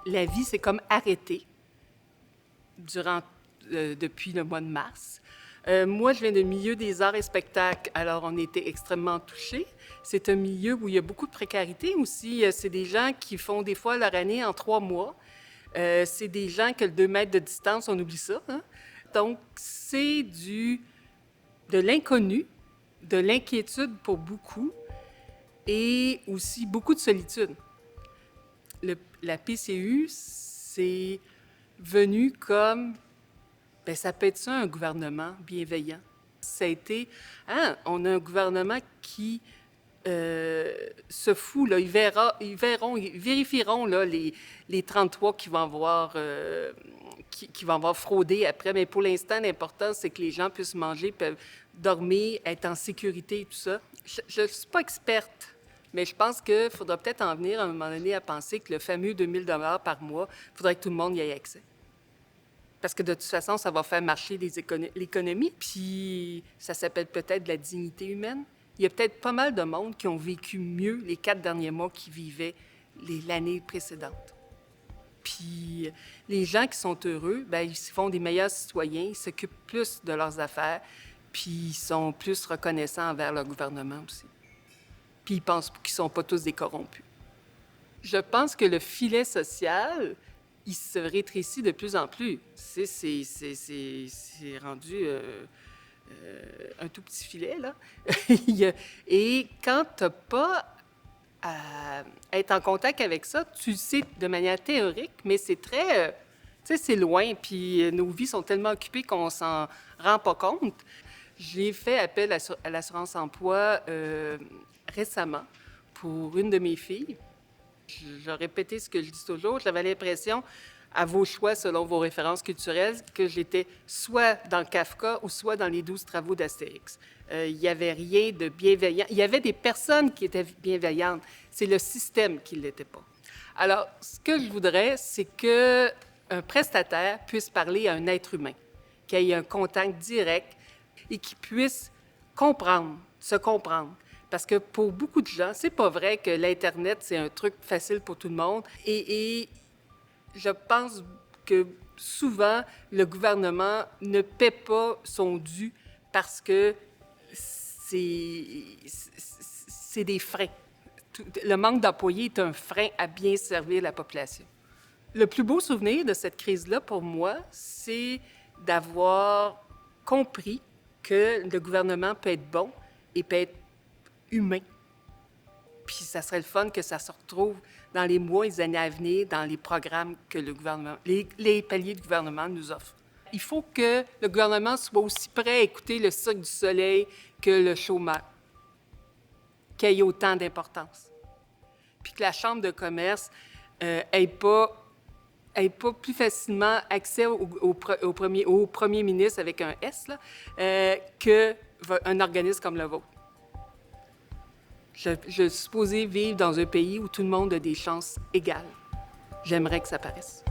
la vie s'est comme arrêtée depuis le mois de mars. Moi, je viens du milieu des arts et spectacles, alors on était extrêmement touchés. C'est un milieu où il y a beaucoup de précarité aussi. C'est des gens qui font des fois leur année en 3 mois. C'est des gens qui ont le 2 mètres de distance, on oublie ça, hein? Donc, c'est de l'inconnu, de l'inquiétude pour beaucoup et aussi beaucoup de solitude. La PCU, c'est venu comme, bien, ça peut être ça, un gouvernement bienveillant. Ça a été, on a un gouvernement qui se fout, là, ils vérifieront là, les 33 qui vont avoir, qui vont avoir fraudé après. Mais pour l'instant, l'important, c'est que les gens puissent manger, peuvent dormir, être en sécurité et tout ça. Je ne suis pas experte, mais je pense qu'il faudra peut-être en venir à un moment donné à penser que le fameux 2 000 $ par mois, il faudrait que tout le monde y ait accès. Parce que de toute façon, ça va faire marcher l'économie, puis ça s'appelle peut-être de la dignité humaine. Il y a peut-être pas mal de monde qui ont vécu mieux les 4 derniers mois qu'ils vivaient l'année précédente. Puis les gens qui sont heureux, bien, ils font des meilleurs citoyens, ils s'occupent plus de leurs affaires, puis ils sont plus reconnaissants envers leur gouvernement aussi. Puis ils pensent qu'ils ne sont pas tous des corrompus. Je pense que le filet social, il se rétrécit de plus en plus. C'est rendu un tout petit filet, là. Et quand tu n'as pas à être en contact avec ça, tu le sais de manière théorique, mais c'est très... tu sais, c'est loin, puis nos vies sont tellement occupées qu'on s'en rend pas compte. J'ai fait appel à l'assurance-emploi récemment pour une de mes filles. Je répétais ce que je dis toujours. J'avais l'impression, à vos choix selon vos références culturelles, que j'étais soit dans Kafka ou soit dans les 12 travaux d'Astérix. Il n'y avait rien de bienveillant. Il y avait des personnes qui étaient bienveillantes. C'est le système qui ne l'était pas. Alors, ce que je voudrais, c'est qu'un prestataire puisse parler à un être humain, qu'il y ait un contact direct et qu'il puisse se comprendre. Parce que pour beaucoup de gens, c'est pas vrai que l'Internet, c'est un truc facile pour tout le monde. Et je pense que souvent, le gouvernement ne paie pas son dû parce que c'est des freins. Le manque d'employés est un frein à bien servir la population. Le plus beau souvenir de cette crise-là, pour moi, c'est d'avoir compris que le gouvernement peut être bon et peut être humain. Puis ça serait le fun que ça se retrouve dans les mois et les années à venir, dans les programmes que le gouvernement, les paliers de gouvernement nous offrent. Il faut que le gouvernement soit aussi prêt à écouter le Cirque du Soleil que le chômeur, qu'il ait autant d'importance. Puis que la Chambre de commerce ait pas plus facilement accès au premier ministre avec un S qu'un organisme comme le vôtre. Je suis supposée vivre dans un pays où tout le monde a des chances égales. J'aimerais que ça paraisse.